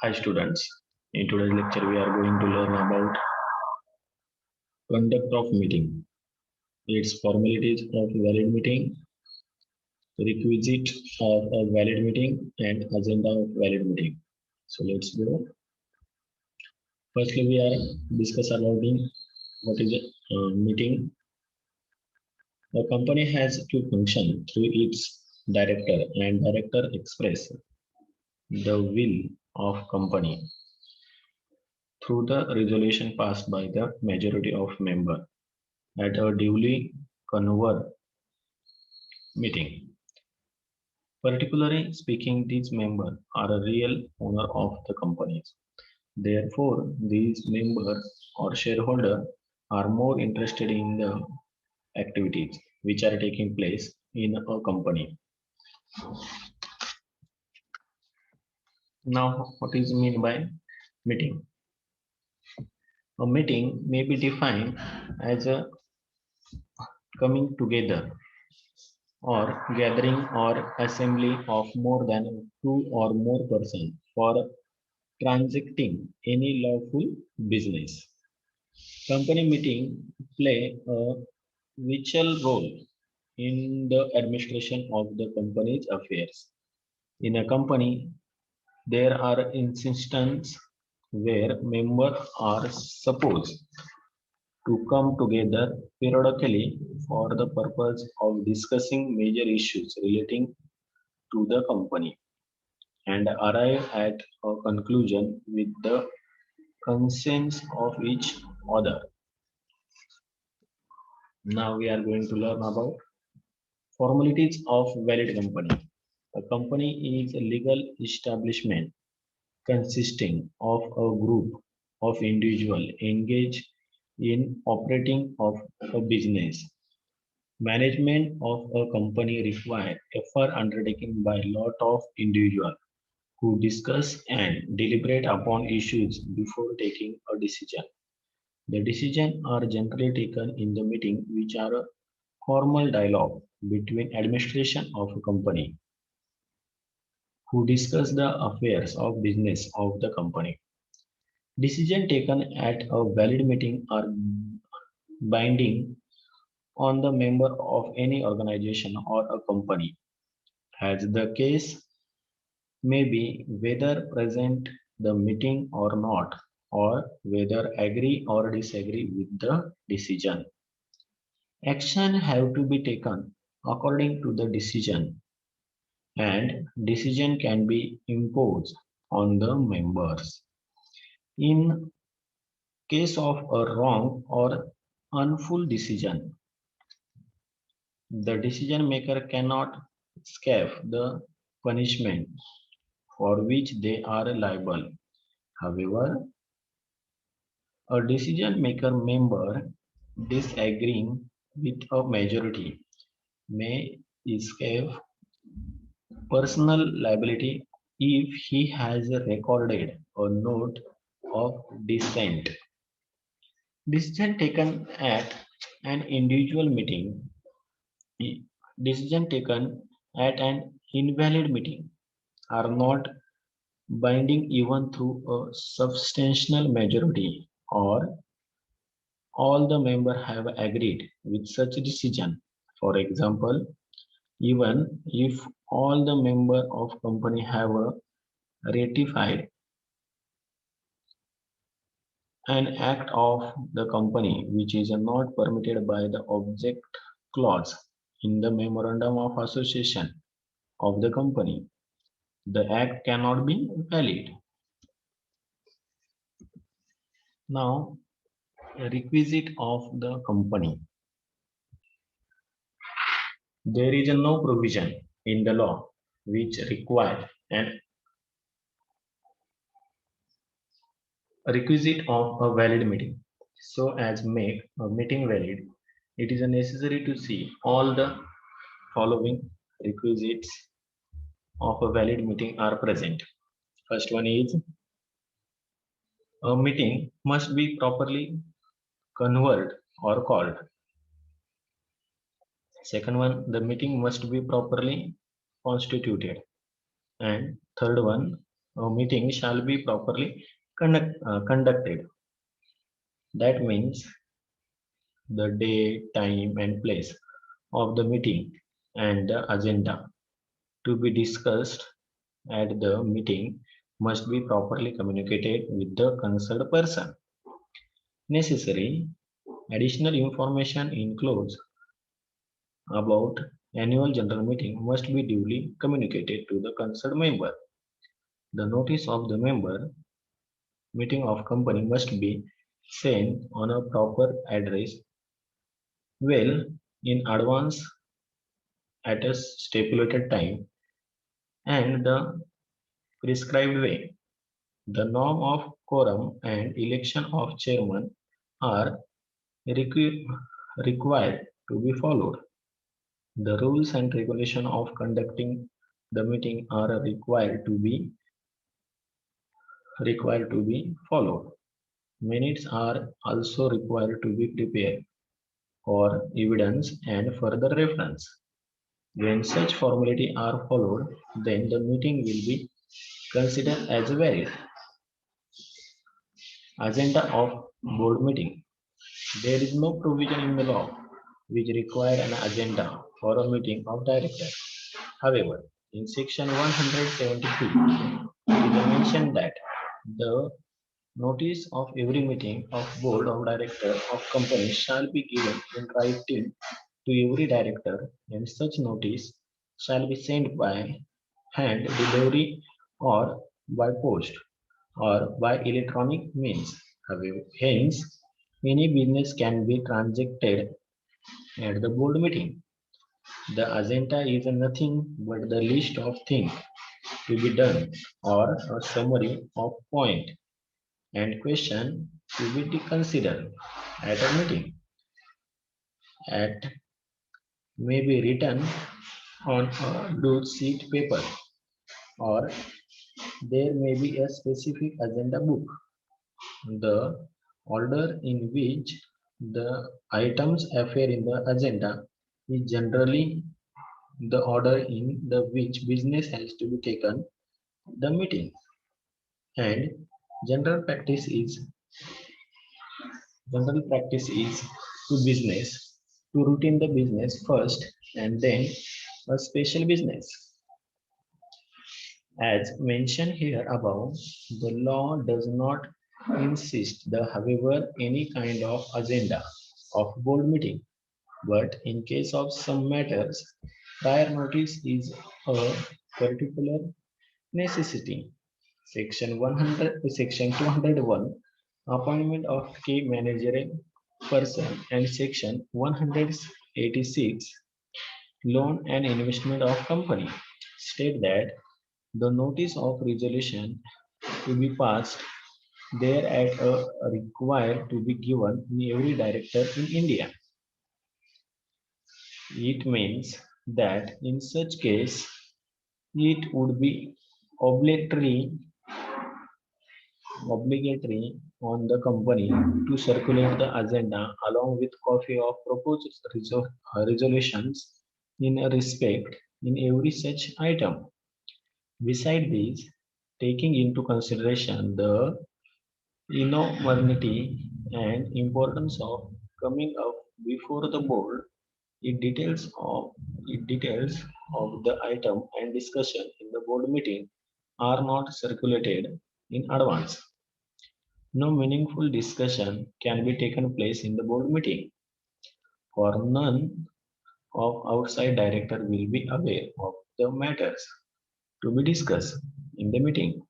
Hi students, in today's lecture we are going to learn about conduct of meeting, its formalities of valid meeting, requisite of a valid meeting and agenda of valid meeting. So let's go. Firstly we are discuss about what is a meeting. A company has to function through its director and director express the will of company through the resolution passed by the majority of member at a duly convened meeting. Particularly speaking, these members are a real owner of the companies. Therefore, these members or shareholder are more interested in the activities which are taking place in a company. Now, what is mean by meeting? A meeting may be defined as a coming together or gathering or assembly of more than two or more persons for transacting any lawful business. Company meeting play a vital role in the administration of the company's affairs. In a company, there are instances where members are supposed to come together periodically for the purpose of discussing major issues relating to the company and arrive at a conclusion with the consents of each other. Now we are going to learn about formalities of valid company. A company is a legal establishment consisting of a group of individuals engaged in operating of a business. Management of a company requires effort undertaken by a lot of individuals who discuss and deliberate upon issues before taking a decision. The decisions are generally taken in the meeting, which are a formal dialogue between administration of a company who discuss the affairs of business of the company. Decisions taken at a valid meeting are binding on the member of any organization or a company, as the case may be whether present the meeting or not, or whether agree or disagree with the decision. Action have to be taken according to the decision, and decision can be imposed on the members. In case of a wrong or unfull decision, the decision maker cannot escape the punishment for which they are liable. However, a decision maker member disagreeing with a majority may escape personal liability if he has recorded a note of dissent. Decision taken at an individual meeting, decision taken at an invalid meeting are not binding even through a substantial majority or all the members have agreed with such decision. For example, even if all the members of company have ratified an act of the company which is not permitted by the object clause in the memorandum of association of the company, the act cannot be valid. Now, a requisite of the company. There is no provision in the law which requires an requisite of a valid meeting. So as make a meeting valid, it is necessary to see all the following requisites of a valid meeting are present. First one is a meeting must be properly convened or called. Second one, the meeting must be properly constituted. And third one, a meeting shall be properly conducted. That means the day, time, and place of the meeting and the agenda to be discussed at the meeting must be properly communicated with the concerned person. Necessary additional information includes about annual general meeting must be duly communicated to the concerned member. The notice of the member meeting of company must be sent on a proper address well in advance at a stipulated time and the prescribed way. The norm of quorum and election of chairman are requ- required to be followed. The rules and regulation of conducting the meeting are required to be followed. Minutes are also required to be prepared for evidence and further reference. When such formalities are followed, then the meeting will be considered as valid. Agenda of board meeting. There is no provision in the law which require an agenda for a meeting of directors. However, in section 173, it is mentioned that the notice of every meeting of board of directors of company shall be given in writing to every director, and such notice shall be sent by hand delivery or by post or by electronic means. However, hence, any business can be transacted at the board meeting. The agenda is nothing but the list of things to be done or a summary of point and question to be considered at a meeting. At may be written on a loose sheet paper or there may be a specific agenda book. The order in which the items appear in the agenda is generally the order in the which business has to be taken the meeting, and general practice is general practice is to business to routine the business first and then a special business. As mentioned here above, the law does not insist the however any kind of agenda of board meeting, but in case of some matters, prior notice is a particular necessity. Section 201, appointment of key managerial person, and Section 186, loan and investment of company, state that the notice of resolution to be passed there at a required to be given in every director in India. It means that in such case, it would be obligatory obligatory on the company to circulate the agenda along with copy of proposed resolutions in a respect in every such item. Beside this, taking into consideration the enormity and importance of coming up before the board, it details of the item and discussion in the board meeting are not circulated in advance. No meaningful discussion can be taken place in the board meeting, for none of outside director will be aware of the matters to be discussed in the meeting.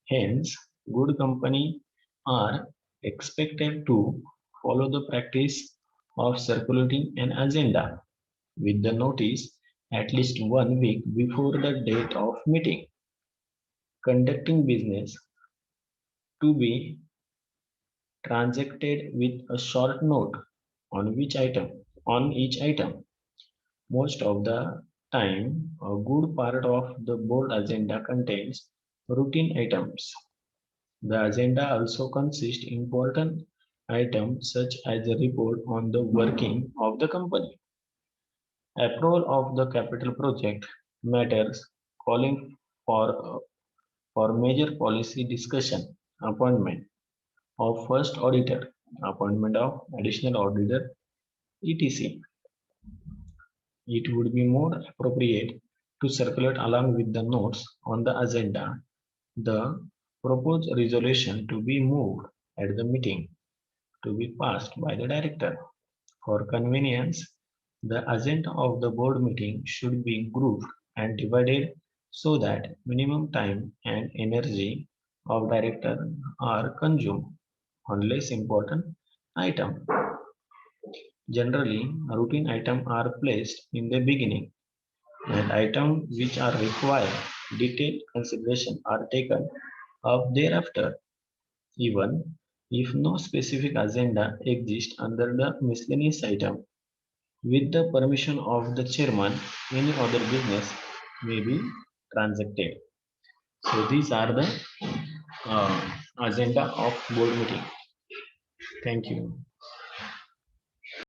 Hence, good company are expected to follow the practice of circulating an agenda with the notice at least 1 week before the date of meeting, conducting business to be transacted with a short note on each item. Most of the time, a good part of the board agenda contains routine items. The agenda also consists important items such as a report on the working of the company, approval of the capital project, matters calling for For major policy discussion, appointment of first auditor, appointment of additional auditor, etc. It would be more appropriate to circulate along with the notes on the agenda the proposed resolution to be moved at the meeting to be passed by the director. For convenience, the agenda of the board meeting should be grouped and divided so that minimum time and energy of director are consumed on less important item. Generally, routine items are placed in the beginning and items which are require detailed consideration are taken up thereafter. Even if no specific agenda exists under the miscellaneous item, with the permission of the chairman, any other business may be transacted. So these are the agenda of board meeting. Thank you.